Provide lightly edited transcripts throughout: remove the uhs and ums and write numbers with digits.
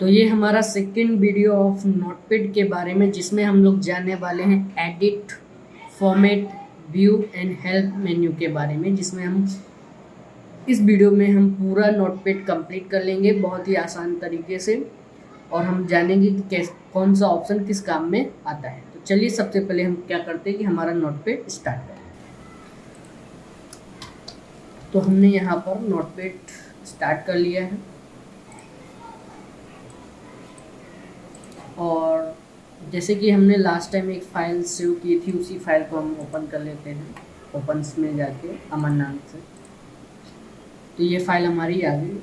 तो ये हमारा सेकंड वीडियो ऑफ नोटपैड के बारे में, जिसमें हम लोग जानने वाले हैं edit, format, view and help menu के बारे में, जिसमें हम इस वीडियो में हम पूरा नोटपैड कंप्लीट कर लेंगे बहुत ही आसान तरीके से, और हम जानेंगे कि कौन सा ऑप्शन किस काम में आता है। तो चलिए सबसे पहले हम क्या करते हैं कि हमारा नोटपैड स्टार्ट करें। तो हमने यहाँ पर नोटपैड स्टार्ट कर लिया है और जैसे कि हमने लास्ट टाइम एक फ़ाइल सेव की थी, उसी फाइल को हम ओपन कर लेते हैं। ओपन्स में जाके अमन नाम से, तो ये फाइल हमारी आ गई।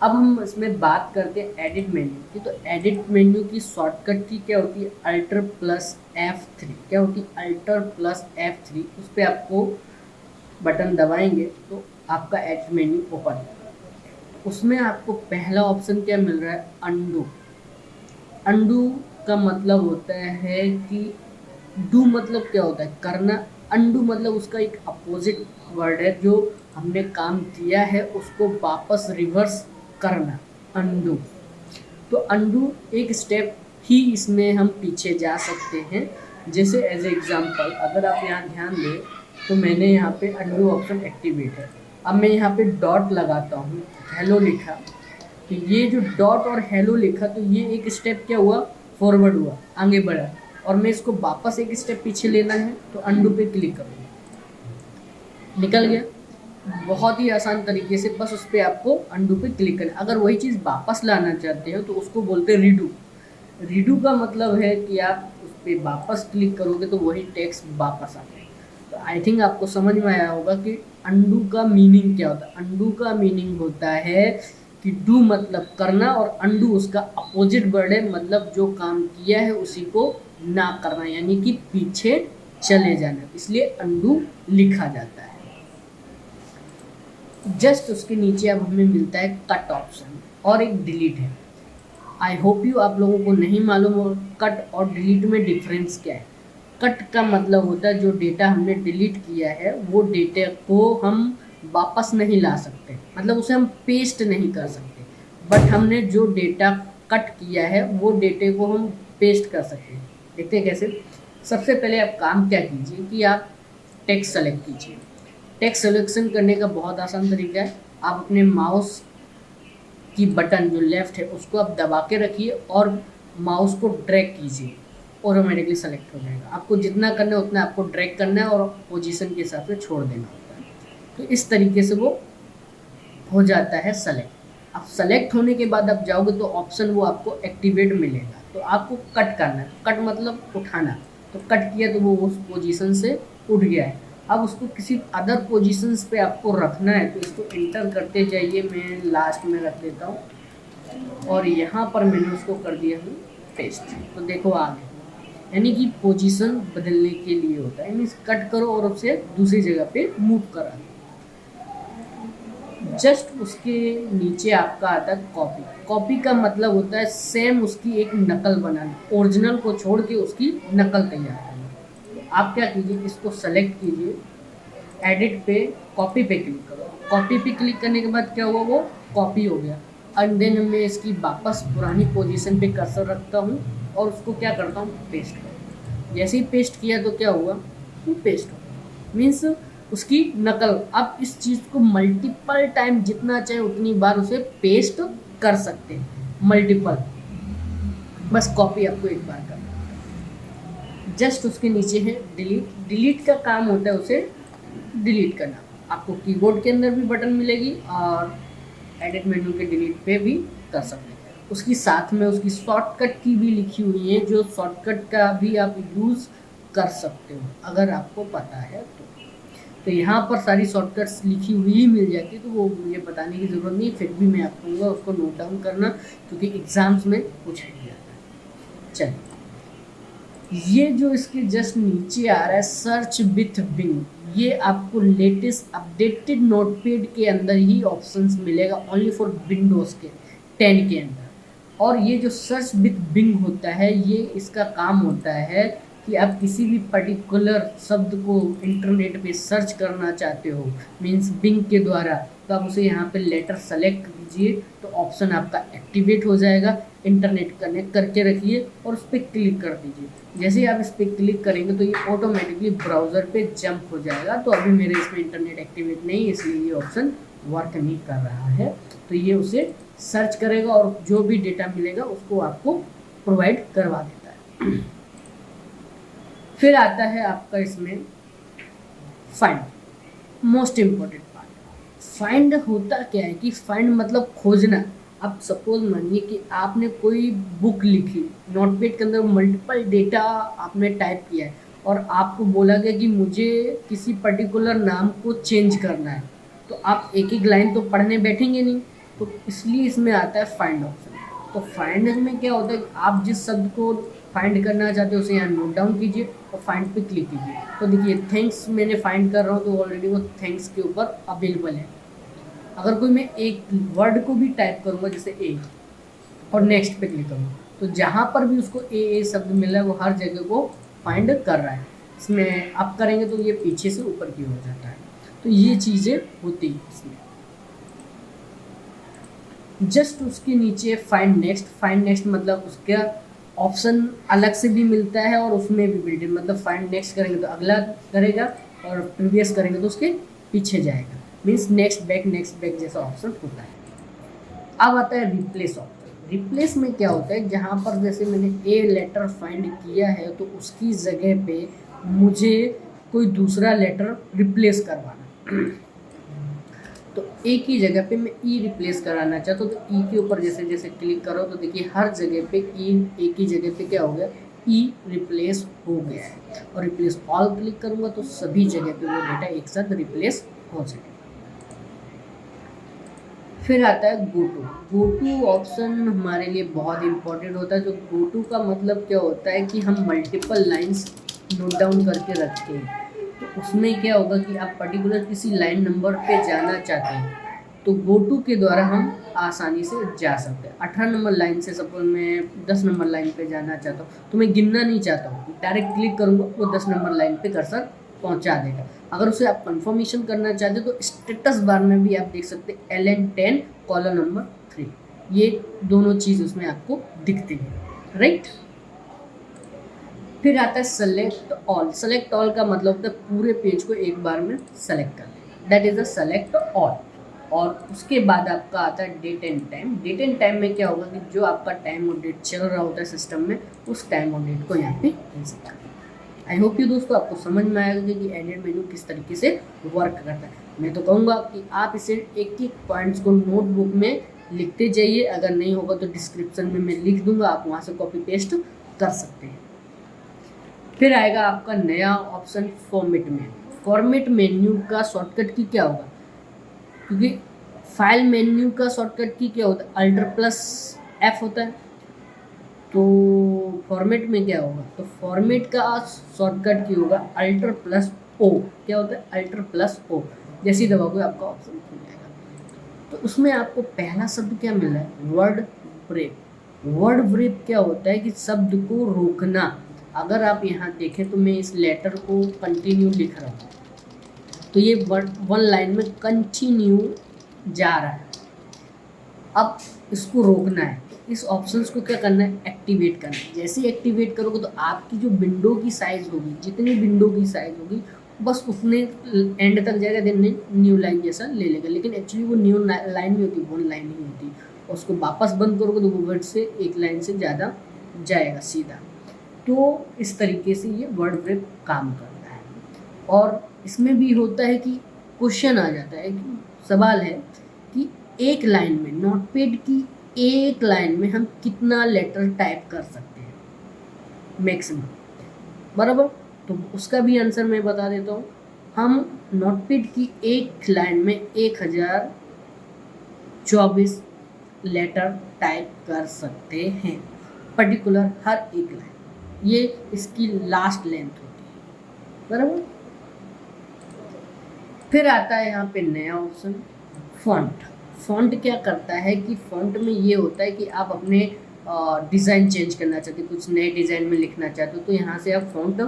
अब हम इसमें बात करते हैं एडिट मेन्यू की। तो एडिट मेन्यू की शॉर्टकट की क्या होती है, अल्टर प्लस F3। क्या होती है, अल्टर प्लस F3। उस पर आपको बटन दबाएंगे तो आपका एडिट मेन्यू ओपन होगा। उसमें आपको पहला ऑप्शन क्या मिल रहा है, अंडू। अंडू का मतलब होता है कि डू मतलब क्या होता है, करना। अंडू मतलब उसका एक अपोजिट वर्ड है, जो हमने काम किया है उसको वापस रिवर्स करना, अंडू। तो अंडू एक स्टेप ही इसमें हम पीछे जा सकते हैं। जैसे एज एग्जांपल अगर आप यहाँ ध्यान दें तो मैंने यहाँ पे अंडू ऑप्शन एक्टिवेट है। अब मैं यहाँ पे डॉट लगाता हूँ, हेलो लिखा, तो ये जो डॉट और हेलो लिखा, तो ये एक स्टेप क्या हुआ, फॉरवर्ड हुआ, आगे बढ़ा। और मैं इसको वापस एक स्टेप पीछे लेना है तो अंडू पे क्लिक करूँगा, निकल गया। बहुत ही आसान तरीके से बस उस पर आपको अंडू पे क्लिक करना। अगर वही चीज़ वापस लाना चाहते हो तो उसको बोलते हैं रीडू। रीडू का मतलब है कि आप उस पर वापस क्लिक करोगे तो वही टेक्स्ट वापस आ जाएगा। तो आई थिंक आपको समझ में आया होगा कि अंडू का मीनिंग क्या होता है। अंडू का मीनिंग होता है कि डू मतलब करना और अंडू उसका अपोजिट वर्ड है, मतलब जो काम किया है उसी को ना करना, यानी कि पीछे चले जाना, इसलिए अंडू लिखा जाता है। जस्ट उसके नीचे अब हमें मिलता है कट ऑप्शन और एक डिलीट है। आई होप यू आप लोगों को नहीं मालूम हो कट और डिलीट में डिफरेंस क्या है। कट का मतलब होता है जो डेटा हमने डिलीट किया है वो डेटा को हम वापस नहीं ला सकते, मतलब उसे हम पेस्ट नहीं कर सकते। बट हमने जो डेटा कट किया है वो डेटे को हम पेस्ट कर सकते हैं। देखते हैं कैसे। सबसे पहले आप काम क्या कीजिए कि आप टेक्स्ट सेलेक्ट कीजिए। टेक्स्ट सिलेक्शन करने का बहुत आसान तरीका है। आप अपने माउस की बटन जो लेफ़्ट है उसको आप दबा के रखिए और माउस को ड्रैग कीजिए, ऑटोमेटिकली सेलेक्ट हो जाएगा। आपको जितना करना है उतना आपको ड्रैग करना है और पोजीशन के हिसाब से छोड़ देना होता है। तो इस तरीके से वो हो जाता है सेलेक्ट। अब सेलेक्ट होने के बाद आप जाओगे तो ऑप्शन वो आपको एक्टिवेट मिलेगा। तो आपको कट करना है, कट मतलब उठाना। तो कट किया तो वो उस पोजीशन से उठ गया है। अब उसको किसी अदर पोजीशंस पे आपको रखना है तो इसको इंटर करते जाइए। मैं लास्ट में रख देता हूँ और यहाँ पर मैंने उसको कर दिया हूँ पेस्ट। तो देखो आ गया, यानी कि पोजीशन बदलने के लिए होता है, यानी कट करो और उसे दूसरी जगह पे मूव करा। जस्ट उसके नीचे आपका आता है कॉपी। कॉपी का मतलब होता है सेम उसकी एक नकल बनाना, ओरिजिनल को छोड़ के उसकी नकल तैयार करना। तो आप क्या कीजिए, इसको सेलेक्ट कीजिए, एडिट पे कॉपी पे क्लिक करो। कॉपी पे क्लिक करने के बाद क्या हुआ, वो कॉपी हो गया। एंड देन मैं इसकी वापस पुरानी पोजीशन पे कर्सर रखता हूँ और उसको क्या करता हूँ, पेस्ट करता हूँ। जैसे ही पेस्ट किया तो क्या हुआ, वो पेस्ट हो मीन्स उसकी नकल। आप इस चीज़ को मल्टीपल टाइम जितना चाहे उतनी बार उसे पेस्ट कर सकते हैं, मल्टीपल। बस कॉपी आपको एक बार करना। जस्ट उसके नीचे है डिलीट। डिलीट का काम होता है उसे डिलीट करना। आपको कीबोर्ड के अंदर भी बटन मिलेगी और एडिट मेन्यू के डिलीट पे भी कर सकते हैं। उसकी साथ में उसकी शॉर्टकट की भी लिखी हुई है, जो शॉर्टकट का भी आप यूज़ कर सकते हो अगर आपको पता है तो यहाँ पर सारी शॉर्टकट्स लिखी हुई ही मिल जाती है, तो वो मुझे बताने की ज़रूरत नहीं। फिर भी मैं आपको कहूँगा उसको नोट डाउन करना, क्योंकि एग्ज़ाम्स में पूछा जाता है। चलिए, ये जो इसके जस्ट नीचे आ रहा है सर्च विथ बिंग, ये आपको लेटेस्ट अपडेटेड नोटपैड के अंदर ही ऑप्शंस मिलेगा, ओनली फॉर विंडोज़ के 10 के अंदर। और ये जो सर्च विथ बिंग होता है, ये इसका काम होता है कि आप किसी भी पर्टिकुलर शब्द को इंटरनेट पे सर्च करना चाहते हो, मीन्स बिंग के द्वारा, तो आप उसे यहाँ पे लेटर सेलेक्ट कीजिए तो ऑप्शन आपका एक्टिवेट हो जाएगा। इंटरनेट कनेक्ट करके रखिए और उस पर क्लिक कर दीजिए। जैसे ही आप इस पर क्लिक करेंगे तो ये ऑटोमेटिकली ब्राउज़र पे जंप हो जाएगा। तो अभी मेरे इसमें इंटरनेट एक्टिवेट नहीं है, इसलिए ये ऑप्शन वर्क नहीं कर रहा है। तो ये उसे सर्च करेगा और जो भी डेटा मिलेगा उसको आपको प्रोवाइड करवा देता है। फिर आता है आपका इसमें find, most important part. Find होता क्या है कि फाइंड मतलब खोजना। अब सपोज मानिए कि आपने कोई बुक लिखी, नोटपैड के अंदर मल्टीपल डेटा आपने टाइप किया है और आपको बोला गया कि मुझे किसी पर्टिकुलर नाम को चेंज करना है, तो आप एक एक लाइन तो पढ़ने बैठेंगे नहीं, तो इसलिए इसमें आता है फाइंड ऑप्शन। तो फाइंड में क्या होता है कि आप जिस शब्द को फाइंड करना चाहते हो उसे यहाँ नोट डाउन कीजिए और फाइंड पे क्लिक कीजिए। तो देखिए थैंक्स मैंने फाइंड कर रहा हूँ तो ऑलरेडी वो थैंक्स के ऊपर अवेलेबल है। अगर कोई मैं एक वर्ड को भी टाइप करूँगा जैसे ए और नेक्स्ट पे क्लिक करूँगा तो जहाँ पर भी उसको ए शब्द मिल रहा है वो हर जगह को फाइंड कर रहा है। इसमें अप करेंगे तो ये पीछे से ऊपर की हो जाता है। तो ये चीज़ें होती हैं इसमें। जस्ट उसके नीचे फाइंड नेक्स्ट। फाइंड नेक्स्ट मतलब उसका ऑप्शन अलग से भी मिलता है और उसमें भी बिल्ट इन, मतलब फाइंड नेक्स्ट करेंगे तो अगला करेगा और प्रीवियस करेंगे तो उसके पीछे जाएगा। मीन्स नेक्स्ट बैक जैसा ऑप्शन होता है। अब आता है रिप्लेस ऑप्शन। रिप्लेस में क्या होता है, जहाँ पर जैसे मैंने ए लेटर फाइंड किया है तो उसकी जगह पे मुझे कोई दूसरा लेटर रिप्लेस करवाना, तो ए की जगह पे मैं ई रिप्लेस कराना चाहता हूँ तो ई के ऊपर जैसे जैसे क्लिक करो तो देखिए हर जगह पे ई ए की जगह पे क्या हो गया, ई रिप्लेस हो गया है। और रिप्लेस ऑल क्लिक करूँगा तो सभी जगह पे वो डेटा एक साथ रिप्लेस हो जाएगा। फिर आता है go to. Go to option हमारे लिए बहुत इंपॉर्टेंट होता है। जो गो टू का मतलब क्या होता है कि हम मल्टीपल लाइंस नोट डाउन करके रखते हैं, तो उसमें क्या होगा कि आप पर्टिकुलर किसी लाइन नंबर पे जाना चाहते हैं तो गो टू के द्वारा हम आसानी से जा सकते हैं। 18 नंबर लाइन से सपोज मैं 10 नंबर लाइन पे जाना चाहता हूँ तो मैं गिनना नहीं चाहता हूँ, डायरेक्ट क्लिक करूँगा वो 10 नंबर लाइन पे कर्सर पहुँचा देगा। अगर उसे आप कंफर्मेशन करना चाहते हो तो स्टेटस बार में भी आप देख सकते हैं LN10 कॉलम नंबर 3, ये दोनों चीज़ उसमें आपको दिखती है, राइट। फिर आता है सेलेक्ट ऑल। सेलेक्ट ऑल का मतलब होता है पूरे पेज को एक बार में सेलेक्ट कर लेना, that is the select all. और उसके बाद आपका आता है date and time. Date and time में क्या होगा कि जो आपका टाइम और डेट चल रहा होता है सिस्टम में उस टाइम और डेट को यहाँ पे इंसर्ट करना। आई होप कि दोस्तों आपको समझ में आएगा कि एडेड मेन्यू किस तरीके से वर्क करता है। मैं तो कहूँगा कि आप इसे एक एक पॉइंट्स को नोटबुक में लिखते जाइए, अगर नहीं होगा तो डिस्क्रिप्शन में मैं लिख दूंगा, आप वहाँ से कॉपी पेस्ट कर सकते हैं। फिर आएगा आपका नया option format menu. Format menu का शॉर्टकट की क्या होगा, क्योंकि फाइल मेन्यू का शॉर्टकट की क्या होता है, Alt+F होता है। तो फॉर्मेट में क्या होगा, तो फॉर्मेट का शॉर्टकट की होगा Alt+O। क्या होता है, Alt+O। जैसी दबाओगे आपका ऑप्शन खुल जाएगा। तो उसमें आपको पहला शब्द क्या मिल रहा है, वर्ड ब्रेक। वर्ड ब्रेक क्या होता है कि शब्द को रोकना। अगर आप यहाँ देखें तो मैं इस लेटर को कंटिन्यू लिख रहा हूँ तो ये वन लाइन में कंटिन्यू जा रहा है। अब इसको रोकना है, इस ऑप्शंस को क्या करना है, एक्टिवेट करना है। जैसे ही एक्टिवेट करोगे तो आपकी जो विंडो की साइज़ होगी, जितनी विंडो की साइज़ होगी बस उतने एंड तक जाएगा, देन न्यू लाइन जैसा ले लेगा। लेकिन एक्चुअली वो न्यू लाइन नहीं होती, वन लाइन ही होती। और उसको वापस बंद करोगे तो वो वर्ड से एक लाइन से ज़्यादा जाएगा सीधा। तो इस तरीके से ये वर्ड ब्रेक काम करता है। और इसमें भी होता है कि क्वेश्चन आ जाता है कि सवाल है कि एक लाइन में, नोटपैड की एक लाइन में हम कितना लेटर टाइप कर सकते हैं मैक्सिमम, बराबर। तो उसका भी आंसर मैं बता देता हूँ। हम नोटपैड की एक लाइन में 1024 लेटर टाइप कर सकते हैं, पर्टिकुलर हर एक लाइन। ये इसकी लास्ट लेंथ होती है, बराबर। फिर आता है यहाँ पे नया ऑप्शन फॉन्ट। फॉन्ट क्या करता है कि फॉन्ट में ये होता है कि आप अपने डिज़ाइन चेंज करना चाहते हो, कुछ नए डिज़ाइन में लिखना चाहते हो तो यहाँ से आप फॉन्ट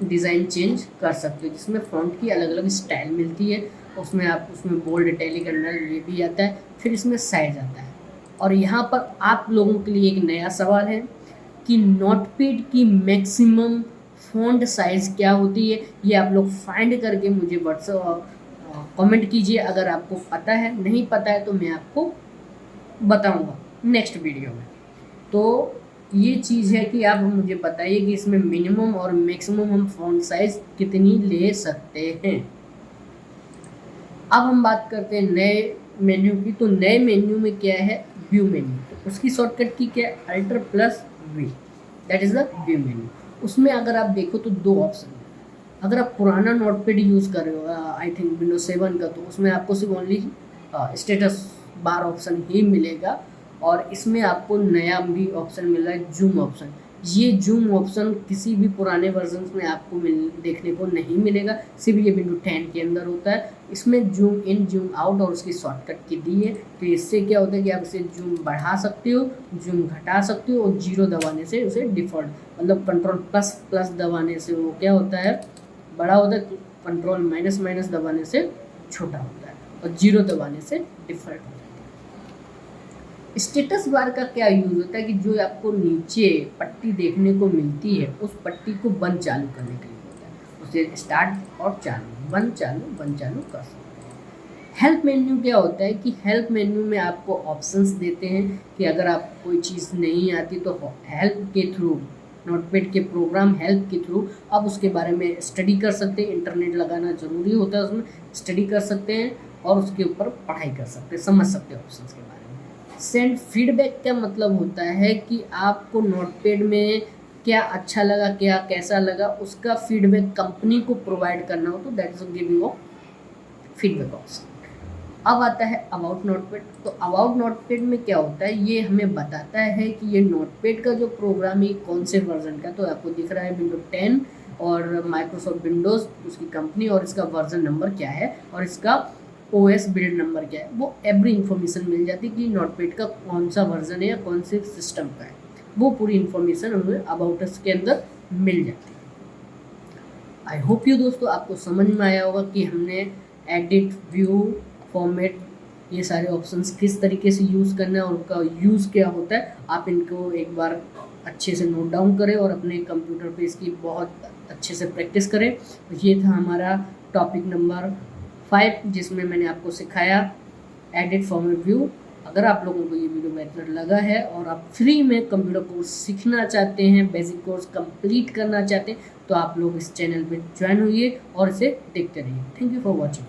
डिज़ाइन चेंज कर सकते हो, जिसमें फॉन्ट की अलग अलग स्टाइल मिलती है उसमें आप उसमें बोल्ड, इटैलिक, अंडरलाइन ये भी आता है। फिर इसमें साइज आता है, और यहाँ पर आप लोगों के लिए एक नया सवाल है कि नोटपैड की मैक्सिमम फ़ॉन्ट साइज़ क्या होती है। ये आप लोग फाइंड करके मुझे व्हाट्सएप कमेंट कीजिए। अगर आपको पता है, नहीं पता है तो मैं आपको बताऊंगा नेक्स्ट वीडियो में। तो ये चीज़ है कि आप मुझे बताइए कि इसमें मिनिमम और मैक्सिमम हम फ़ॉन्ट साइज़ कितनी ले सकते हैं। अब हम बात करते हैं नए मेन्यू की। तो नए मेन्यू में क्या है, व्यू मेन्यू। उसकी शॉर्टकट की क्या है, Alt+V, that is the view menu. उसमें अगर आप देखो तो 2 ऑप्शन है। अगर आप पुराना नोटपैड यूज़ कर रहे हो, आई थिंक Windows 7 का, तो उसमें आपको सिर्फ ओनली स्टेटस बार ऑप्शन ही मिलेगा। और इसमें आपको नया भी ऑप्शन मिल रहा है, जूम ऑप्शन। ये जूम ऑप्शन किसी भी पुराने वर्जन में आपको देखने को नहीं मिलेगा, सिर्फ ये Windows 10 के अंदर होता है। इसमें जूम इन, जूम आउट और उसकी शॉर्टकट की दी है। तो इससे क्या होता है कि आप इसे जूम बढ़ा सकते हो, जूम घटा सकते हो, और 0 दबाने से उसे डिफ़ॉल्ट, मतलब कंट्रोल++ दबाने से वो क्या होता है, बड़ा होता है, कंट्रोल- दबाने से छोटा होता है, और 0 दबाने से डिफ़ॉल्ट होता है। स्टेटस बार का क्या यूज़ होता है कि जो आपको नीचे पट्टी देखने को मिलती है, उस पट्टी को बंद चालू करने के लिए होता है। उसे स्टार्ट और चालू, बंद चालू कर सकते हैं। हेल्प मेन्यू क्या होता है कि हेल्प मेन्यू में आपको ऑप्शंस देते हैं कि अगर आप कोई चीज़ नहीं आती तो हेल्प के थ्रू, नोटपैड के प्रोग्राम हेल्प के थ्रू आप उसके बारे में स्टडी कर सकते हैं। इंटरनेट लगाना ज़रूरी होता है, उसमें स्टडी कर सकते हैं और उसके ऊपर पढ़ाई कर सकते हैं, समझ सकते हैं ऑप्शंस के बारे में। सेंड फीडबैक का मतलब होता है कि आपको नोटपैड में क्या अच्छा लगा, क्या कैसा लगा, उसका फीडबैक कंपनी को प्रोवाइड करना हो, तो that is giving of feedback option. अब आता है अबाउट नोटपैड। तो अबाउट नोटपैड में क्या होता है, ये हमें बताता है कि ये नोटपैड का जो प्रोग्राम है कौन से वर्जन का। तो आपको दिख रहा है Windows 10 और माइक्रोसॉफ्ट विंडोज़, उसकी कंपनी और इसका वर्जन नंबर क्या है और इसका OS बिल्ड नंबर क्या है, वो एवरी इन्फॉर्मेशन मिल जाती है कि नोटपैड का कौन सा वर्जन है या कौन से सिस्टम का है। वो पूरी इन्फॉर्मेशन हमें अबाउट अस के अंदर मिल जाती है। आई होप यू दोस्तों आपको समझ में आया होगा कि हमने एडिट, व्यू, फॉर्मेट, ये सारे ऑप्शंस किस तरीके से यूज़ करना है और उनका यूज़ क्या होता है। आप इनको एक बार अच्छे से नोट डाउन करें और अपने कंप्यूटर पे इसकी बहुत अच्छे से प्रैक्टिस करें। ये था हमारा टॉपिक नंबर 5, जिसमें मैंने आपको सिखाया एडिट, फॉर्मेट, व्यू। अगर आप लोगों को ये वीडियो बेहतर लगा है और आप फ्री में कंप्यूटर कोर्स सीखना चाहते हैं, बेसिक कोर्स कंप्लीट करना चाहते हैं, तो आप लोग इस चैनल पे ज्वाइन होइए और इसे देखते रहिए। Thank you for watching.